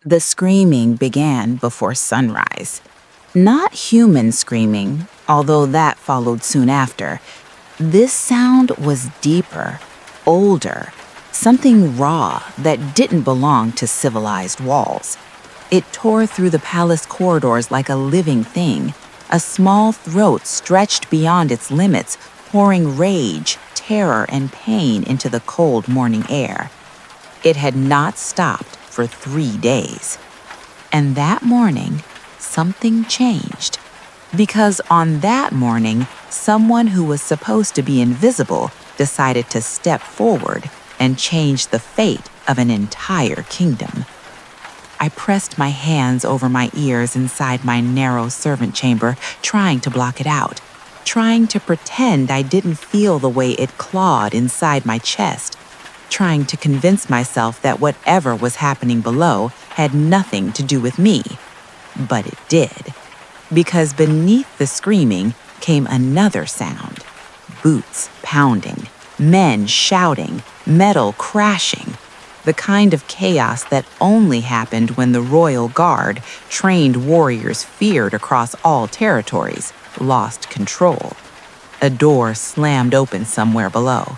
The screaming began before sunrise. Not human screaming, although that followed soon after. This sound was deeper, older, something raw that didn't belong to civilized walls. It tore through the palace corridors like a living thing, a small throat stretched beyond its limits, pouring rage, terror, and pain into the cold morning air. It had not stopped for 3 days. And that morning, something changed. Because on that morning, someone who was supposed to be invisible decided to step forward and change the fate of an entire kingdom. I pressed my hands over my ears inside my narrow servant chamber, trying to block it out, trying to pretend I didn't feel the way it clawed inside my chest, trying to convince myself that whatever was happening below had nothing to do with me. But it did, because beneath the screaming came another sound. Boots pounding, men shouting, metal crashing. The kind of chaos that only happened when the royal guard, trained warriors feared across all territories, lost control. A door slammed open somewhere below.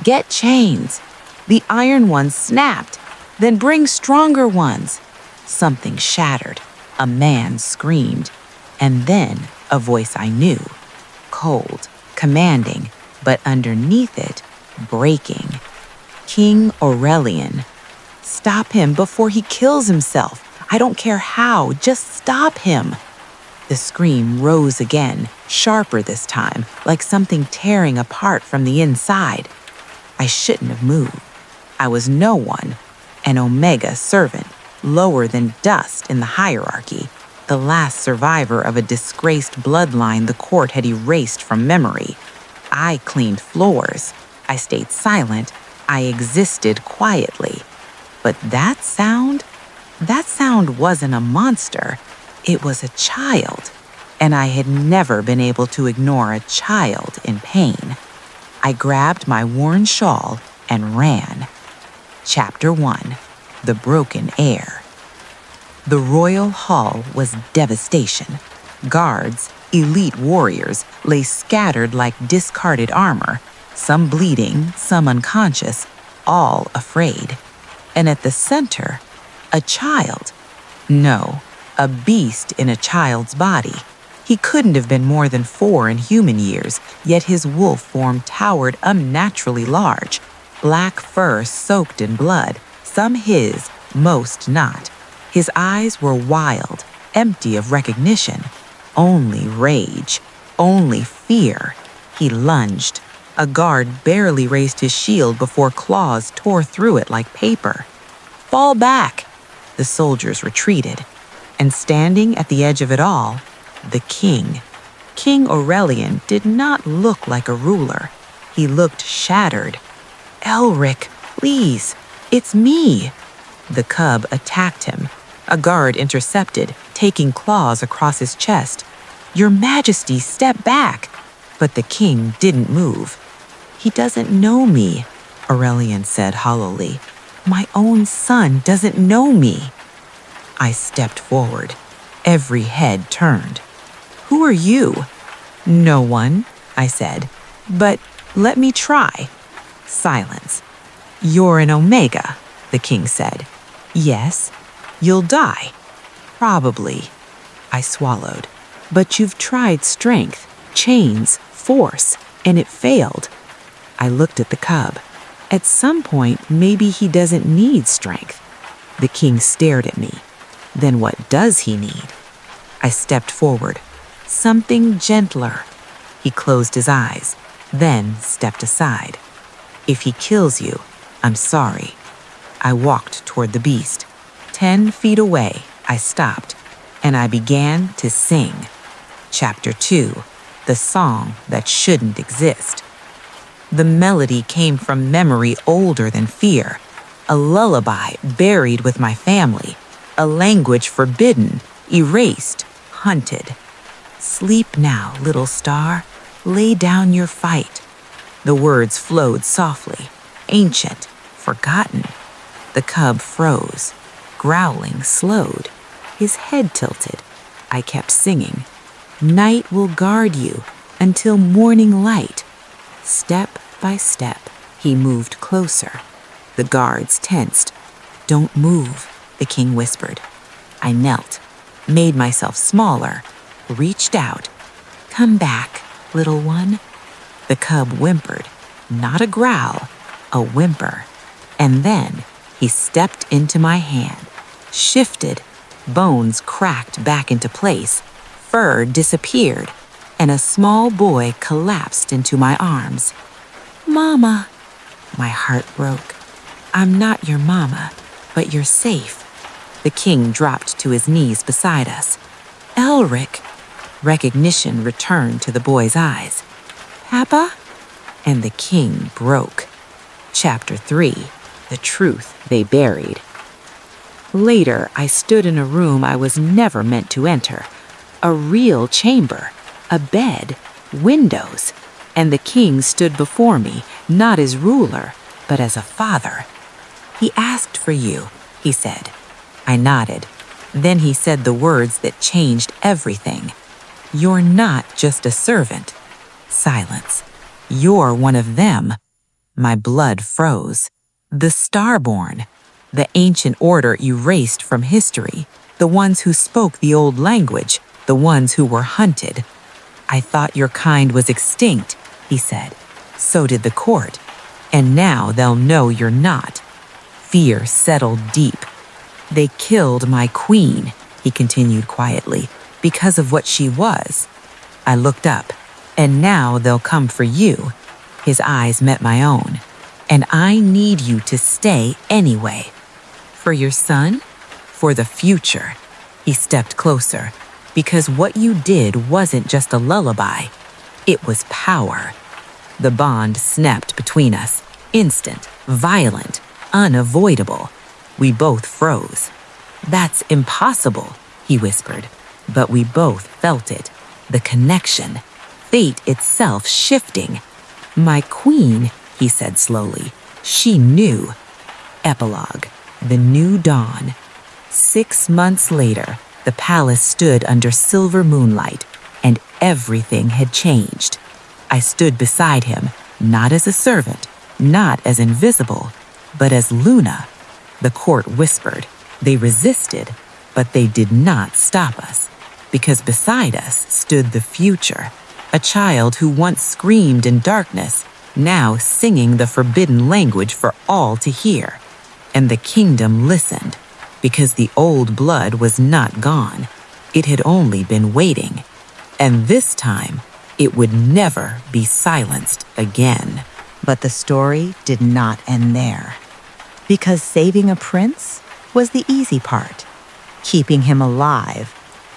"Get chains!" The iron ones snapped. "Then bring stronger ones." Something shattered. A man screamed. And then a voice I knew. Cold, commanding, but underneath it, breaking. King Aurelian. "Stop him before he kills himself. I don't care how, just stop him." The scream rose again, sharper this time, like something tearing apart from the inside. I shouldn't have moved. I was no one, an Omega servant, lower than dust in the hierarchy, the last survivor of a disgraced bloodline the court had erased from memory. I cleaned floors. I stayed silent. I existed quietly. But that sound wasn't a monster. It was a child, and I had never been able to ignore a child in pain. I grabbed my worn shawl and ran. Chapter 1: The Broken Heir. The royal hall was devastation. Guards, elite warriors, lay scattered like discarded armor, some bleeding, some unconscious, all afraid. And at the center, a child. No, a beast in a child's body. He couldn't have been more than 4 in human years, yet his wolf form towered unnaturally large. Black fur soaked in blood, some his, most not. His eyes were wild, empty of recognition. Only rage, only fear. He lunged. A guard barely raised his shield before claws tore through it like paper. "Fall back!" The soldiers retreated. And standing at the edge of it all, the king. King Aurelian did not look like a ruler. He looked shattered. "Elric, please, it's me." The cub attacked him. A guard intercepted, taking claws across his chest. "Your Majesty, step back!" But the king didn't move. "He doesn't know me," Aurelian said hollowly. "My own son doesn't know me." I stepped forward. Every head turned. "Who are you?" "No one," I said. "But let me try." Silence. "You're an Omega," the king said. "Yes." "You'll die." "Probably." I swallowed. "But you've tried strength, chains, force, and it failed." I looked at the cub. At some point, maybe he doesn't need strength. The king stared at me. Then what does he need? I stepped forward. "Something gentler." He closed his eyes, then stepped aside. "If he kills you, I'm sorry." I walked toward the beast. 10 feet away, I stopped, and I began to sing. Chapter 2: The Song That Shouldn't Exist. The melody came from memory older than fear, a lullaby buried with my family, a language forbidden, erased, hunted. "Sleep now, little star, lay down your fight." The words flowed softly, ancient, forgotten. The cub froze. growling slowed. His head tilted. I kept singing. Night will guard you until morning light. Step by step, he moved closer. The guards tensed. Don't move, the king whispered. I knelt, made myself smaller, reached out. Come back, little one. The cub whimpered, not a growl, a whimper. And then he stepped into my hand, shifted, bones cracked back into place, fur disappeared, and a small boy collapsed into my arms. Mama! My heart broke. I'm not your mama, but you're safe. The king dropped to his knees beside us. Elric! Recognition returned to the boy's eyes. Papa? And the king broke. Chapter 3. The Truth They Buried. Later, I stood in a room I was never meant to enter. A real chamber, a bed, windows, and the king stood before me, not as ruler, but as a father. He asked for you, he said. I nodded. Then he said the words that changed everything. You're not just a servant. Silence. You're one of them. My blood froze. The Starborn. The ancient order erased from history. The ones who spoke the old language. The ones who were hunted. I thought your kind was extinct, he said. So did the court. And now they'll know you're not. Fear settled deep. They killed my queen, he continued quietly, because of what she was. I looked up, and now they'll come for you. His eyes met my own. And I need you to stay anyway. For your son? For the future. He stepped closer, because what you did wasn't just a lullaby. It was power. The bond snapped between us, instant, violent, unavoidable. We both froze. That's impossible, he whispered, but we both felt it. The connection, fate itself shifting. My queen, he said slowly, she knew. Epilogue, the new dawn. 6 months later, the palace stood under silver moonlight, and everything had changed. I stood beside him, not as a servant, not as invisible, but as Luna. The court whispered. They resisted, but they did not stop us, because beside us stood the future, a child who once screamed in darkness, now singing the forbidden language for all to hear. And the kingdom listened, because the old blood was not gone. It had only been waiting. And this time, it would never be silenced again. But the story did not end there. Because saving a prince was the easy part. Keeping him alive,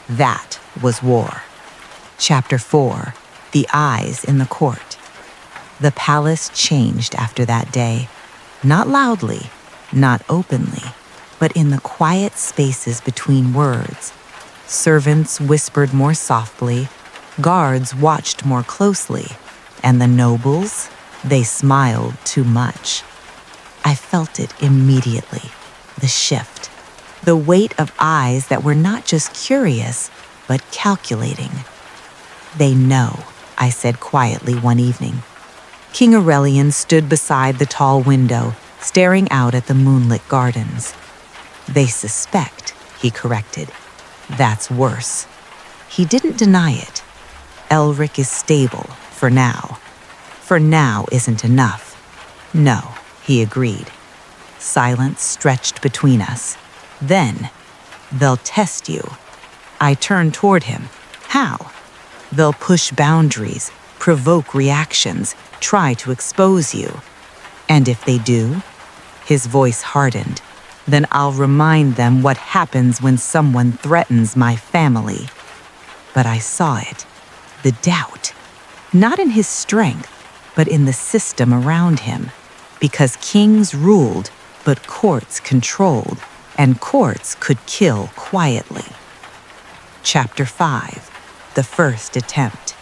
that was war. Chapter 4. The Eyes in the Court. The palace changed after that day. Not loudly, not openly, but in the quiet spaces between words. Servants whispered more softly, guards watched more closely, and the nobles, they smiled too much. I felt it immediately, the shift, the weight of eyes that were not just curious, but calculating. They know, I said quietly one evening. King Aurelian stood beside the tall window, staring out at the moonlit gardens. They suspect, he corrected. That's worse. He didn't deny it. Elric is stable, for now. For now isn't enough. No, he agreed. Silence stretched between us. Then, they'll test you. I turned toward him. How? They'll push boundaries, provoke reactions, try to expose you. And if they do, his voice hardened, then I'll remind them what happens when someone threatens my family. But I saw it, the doubt, not in his strength, but in the system around him, because kings ruled, but courts controlled, and courts could kill quietly. Chapter 5. The First Attempt.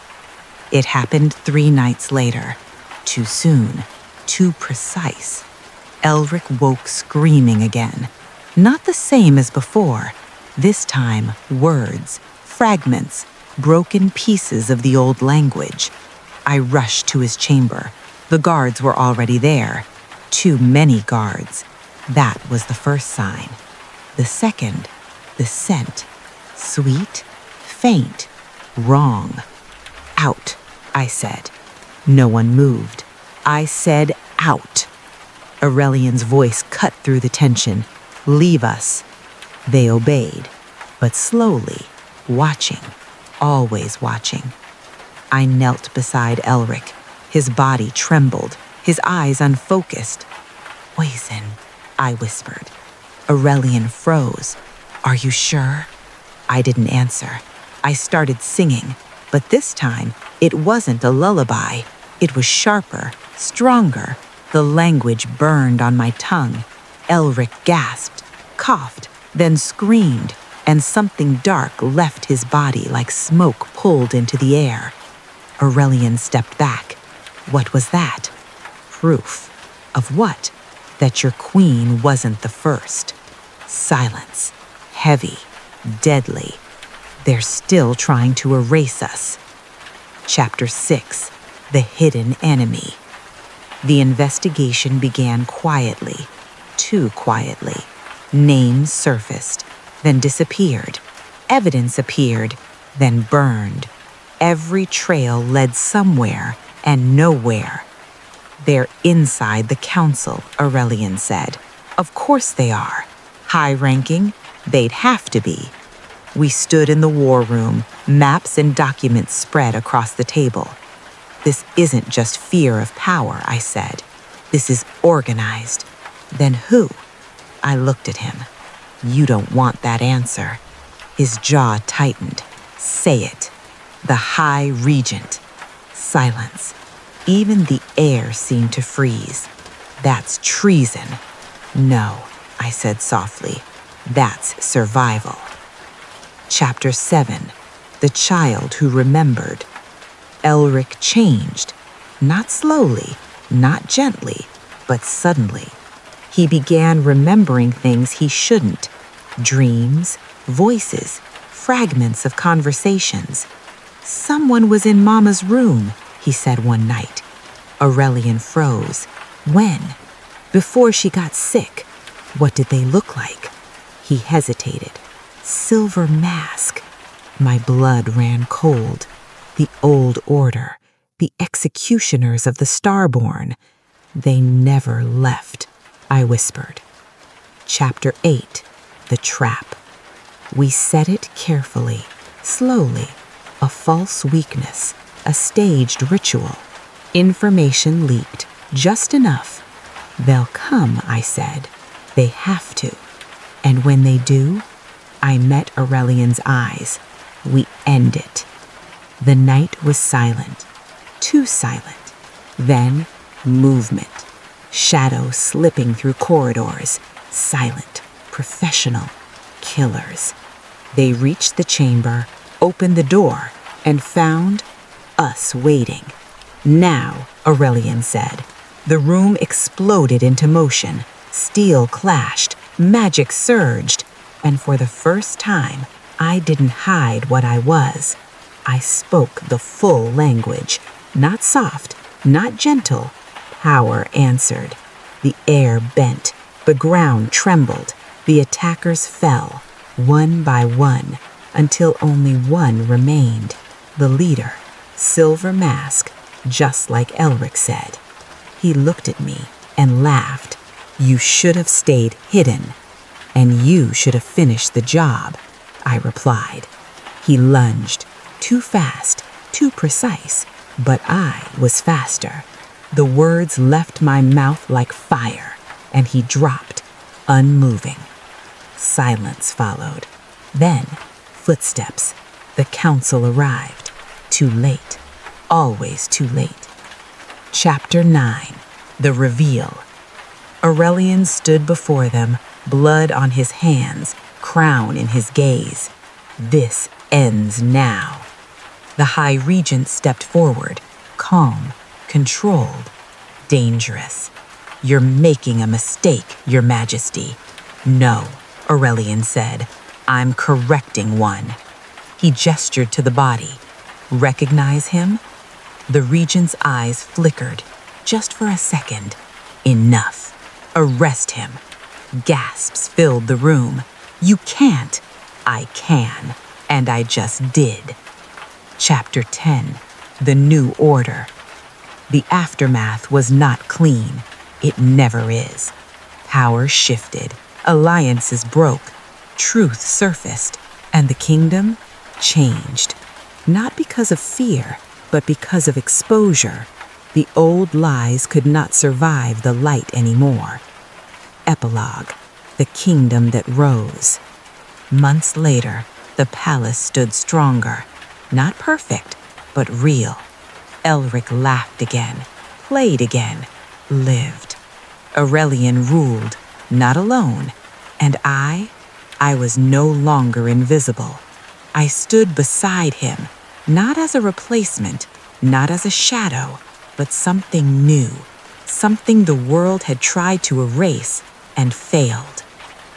It happened 3 nights later. Too soon, too precise. Elric woke screaming again. Not the same as before. This time, words, fragments, broken pieces of the old language. I rushed to his chamber. The guards were already there. Too many guards. That was the first sign. The second, the scent. Sweet, faint, wrong. Out, I said. No one moved. I said out. Aurelian's voice cut through the tension. Leave us. They obeyed, but slowly, watching, always watching. I knelt beside Elric. His body trembled, his eyes unfocused. Poison, I whispered. Aurelian froze. Are you sure? I didn't answer. I started singing, but this time it wasn't a lullaby. It was sharper, stronger. The language burned on my tongue. Elric gasped, coughed, then screamed, and something dark left his body like smoke pulled into the air. Aurelian stepped back. What was that? Proof. Of what? That your queen wasn't the first. Silence. Heavy. Deadly. They're still trying to erase us. Chapter 6. The Hidden Enemy. The investigation began quietly. Too quietly. Names surfaced, then disappeared. Evidence appeared, then burned. Every trail led somewhere and nowhere. They're inside the council, Aurelian said. Of course they are. High-ranking, they'd have to be. We stood in the war room, maps and documents spread across the table. This isn't just fear of power, I said. This is organized. Then who? I looked at him. You don't want that answer. His jaw tightened. Say it. The High Regent. Silence. Even the air seemed to freeze. That's treason. No, I said softly. That's survival. Chapter 7. The Child Who Remembered. Elric changed. Not slowly, not gently, but suddenly. He began remembering things he shouldn't. Dreams, voices, fragments of conversations. Someone was in Mama's room, he said one night. Aurelian froze. When? Before she got sick. What did they look like? He hesitated. Silver mask. My blood ran cold. The old order. The executioners of the Starborn. They never left, I whispered. Chapter 8. The Trap. We set it carefully, slowly. A false weakness, a staged ritual. Information leaked, just enough. They'll come, I said. They have to. And when they do, I met Aurelian's eyes. We end it. The night was silent, too silent. Then, movement. Shadows slipping through corridors. Silent, professional, killers. They reached the chamber, opened the door, and found us waiting. Now, Aurelian said. The room exploded into motion. Steel clashed, magic surged, and for the first time, I didn't hide what I was. I spoke the full language. Not soft, not gentle. Power answered. The air bent. The ground trembled. The attackers fell, one by one, until only one remained. The leader, Silver Mask, just like Elric said. He looked at me and laughed. You should have stayed hidden, and you should have finished the job, I replied. He lunged, too fast, too precise, but I was faster. The words left my mouth like fire, and he dropped, unmoving. Silence followed. Then, footsteps. The council arrived. Too late. Always too late. Chapter 9. The Reveal. Aurelian stood before them, blood on his hands, crown in his gaze. This ends now. The High Regent stepped forward, calm, controlled, dangerous. You're making a mistake, Your Majesty. No, Aurelian said. I'm correcting one. He gestured to the body. Recognize him? The regent's eyes flickered, just for a second. Enough. Arrest him. Gasps filled the room. You can't. I can. And I just did. Chapter 10. The New Order. The aftermath was not clean. It never is. Power shifted. Alliances broke. Truth surfaced. And the kingdom changed. Not because of fear, but because of exposure. The old lies could not survive the light anymore. Epilogue. The kingdom that rose. Months later, the palace stood stronger. Not perfect, but real. Elric laughed again, played again, lived. Aurelian ruled, not alone. And I was no longer invisible. I stood beside him, not as a replacement, not as a shadow, but something new, something the world had tried to erase and failed.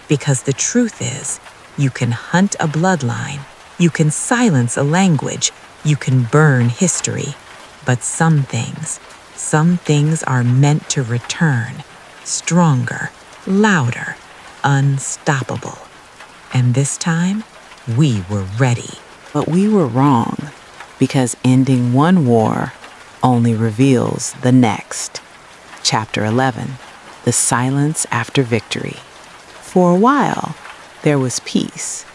Because the truth is, you can hunt a bloodline, you can silence a language, you can burn history, but some things are meant to return, stronger, louder, unstoppable. And this time, we were ready. But we were wrong, because ending one war only reveals the next. Chapter 11. The Silence After Victory. For a while, there was peace.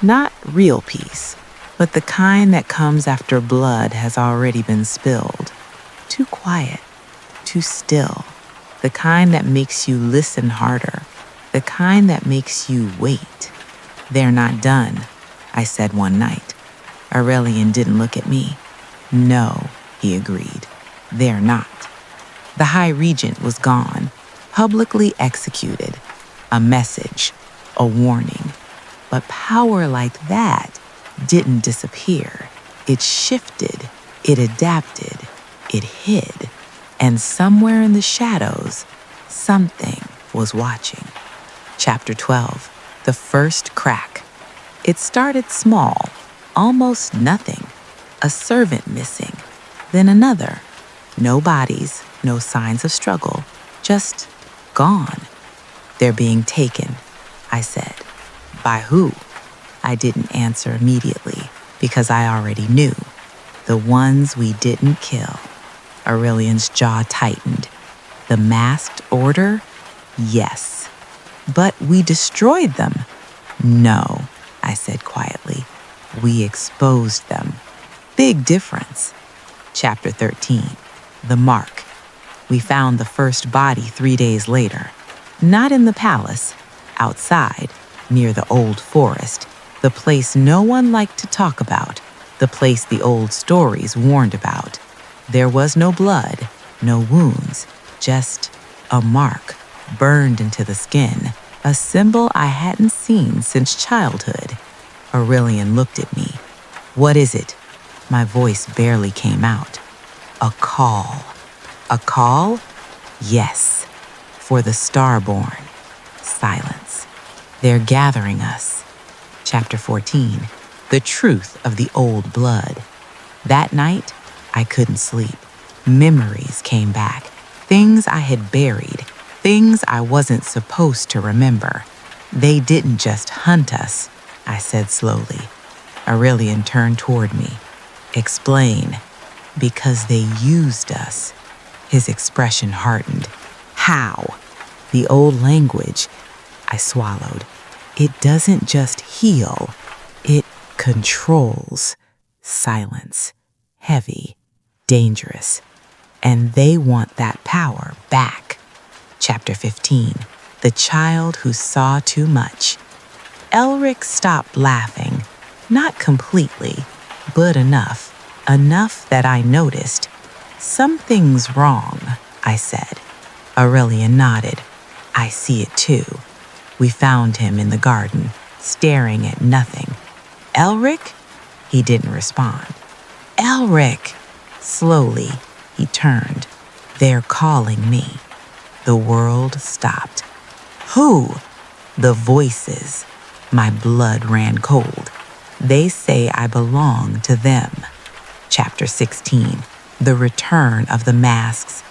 Not real peace, but the kind that comes after blood has already been spilled. Too quiet, too still. The kind that makes you listen harder. The kind that makes you wait. They're not done, I said one night. Aurelian didn't look at me. No, he agreed. They're not. The High Regent was gone, publicly executed. A message, a warning. But power like that didn't disappear. It shifted, it adapted, it hid. And somewhere in the shadows, something was watching. Chapter 12. The First Crack. It started small, almost nothing. A servant missing, then another. No bodies, no signs of struggle, just gone. They're being taken, I said. By who? I didn't answer immediately because I already knew. The ones we didn't kill. Aurelian's jaw tightened. The masked order? Yes. But we destroyed them. No, I said quietly. We exposed them. Big difference. Chapter 13. The Mark. We found the first body 3 days later. Not in the palace. Outside, near the old forest. The place no one liked to talk about. The place the old stories warned about. There was no blood, no wounds, just a mark burned into the skin, a symbol I hadn't seen since childhood. Aurelian looked at me. What is it? My voice barely came out. A call. A call? Yes. For the starborn. Silence. They're gathering us. Chapter 14. The Truth of the Old Blood. That night, I couldn't sleep. Memories came back. Things I had buried. Things I wasn't supposed to remember. They didn't just hunt us, I said slowly. Aurelian turned toward me. Explain. Because they used us. His expression hardened. How? The old language. I swallowed. It doesn't just heal. It controls. Silence. Heavy. Dangerous. And they want that power back. Chapter 15. The Child Who Saw Too Much. Elric stopped laughing. Not completely, but enough. Enough that I noticed. Something's wrong, I said. Aurelian nodded. I see it too. We found him in the garden, staring at nothing. Elric? He didn't respond. Elric! Slowly, he turned. They're calling me. The world stopped. Who? The voices. My blood ran cold. They say I belong to them. Chapter 16. The Return of the Masks.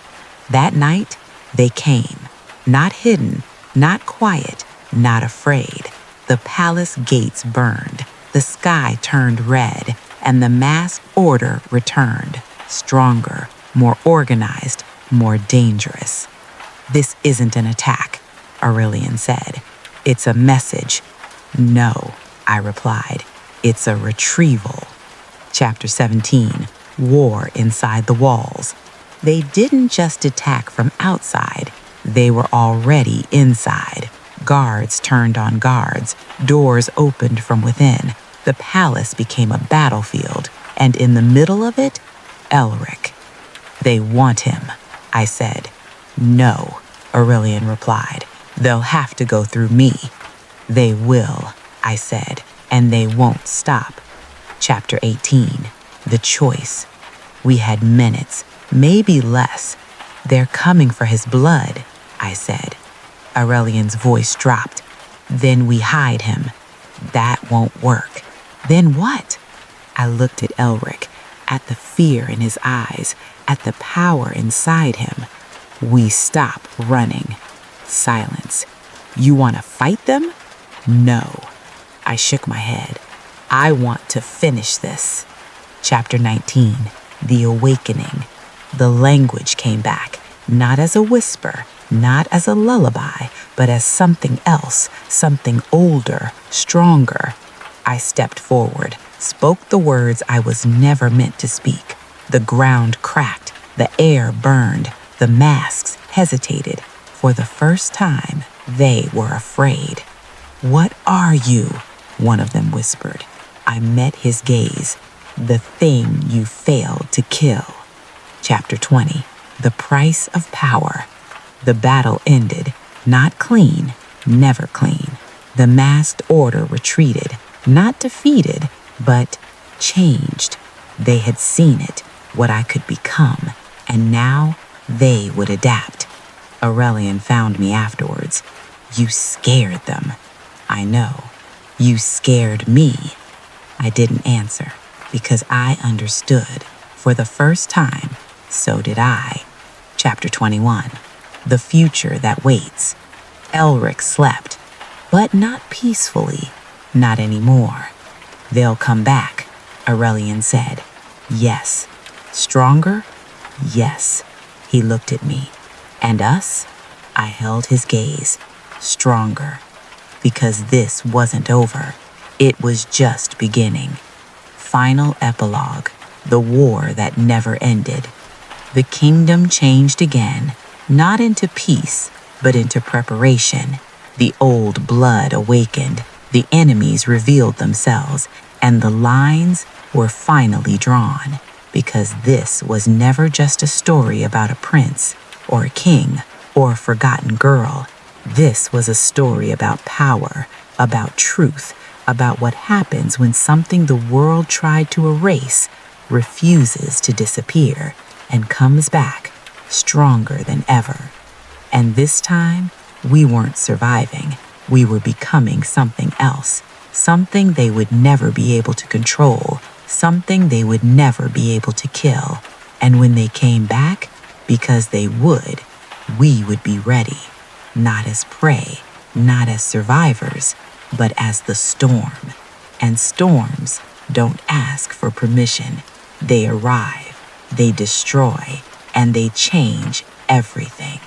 That night, they came. Not hidden, not quiet, not afraid. The palace gates burned. The sky turned red, and the masked order returned. Stronger, more organized, more dangerous. "This isn't an attack," Aurelian said. "It's a message." "No," I replied. "It's a retrieval." Chapter 17. War Inside the Walls. They didn't just attack from outside. They were already inside. Guards turned on guards. Doors opened from within. The palace became a battlefield, and in the middle of it, Elric. "They want him," I said. "No," Aurelian replied. "They'll have to go through me." "They will," I said, "and they won't stop." Chapter 18. The Choice. We had minutes, maybe less. "They're coming for his blood," I said. Aurelian's voice dropped. "Then we hide him." "That won't work." "Then what?" I looked at Elric, at the fear in his eyes, at the power inside him. "We stop running." Silence. "You want to fight them?" "No." I shook my head. "I want to finish this." Chapter 19. The Awakening. The language came back, not as a whisper, not as a lullaby, but as something else, something older, stronger. I stepped forward, spoke the words I was never meant to speak. The ground cracked, the air burned, the masks hesitated. For the first time, they were afraid. "What are you?" one of them whispered. I met his gaze. "The thing you failed to kill." Chapter 20. The Price of Power. The battle ended, not clean, never clean. The masked order retreated, not defeated, but changed. They had seen it, what I could become, and now they would adapt. Aurelian found me afterwards. "You scared them." "I know. You scared me." I didn't answer, because I understood. For the first time, so did I. Chapter 21. The Future That Waits. Elric slept, but not peacefully, not anymore. "They'll come back," Aurelian said. "Yes." "Stronger?" "Yes." He looked at me. "And us?" I held his gaze. "Stronger." Because this wasn't over. It was just beginning. Final epilogue. The war that never ended. The kingdom changed again, not into peace, but into preparation. The old blood awakened. The enemies revealed themselves, and the lines were finally drawn. Because this was never just a story about a prince, or a king, or a forgotten girl. This was a story about power, about truth, about what happens when something the world tried to erase refuses to disappear and comes back stronger than ever. And this time, we weren't surviving. We were becoming something else, something they would never be able to control, something they would never be able to kill. And when they came back, because they would, we would be ready, not as prey, not as survivors, but as the storm. And storms don't ask for permission. They arrive, they destroy, and they change everything.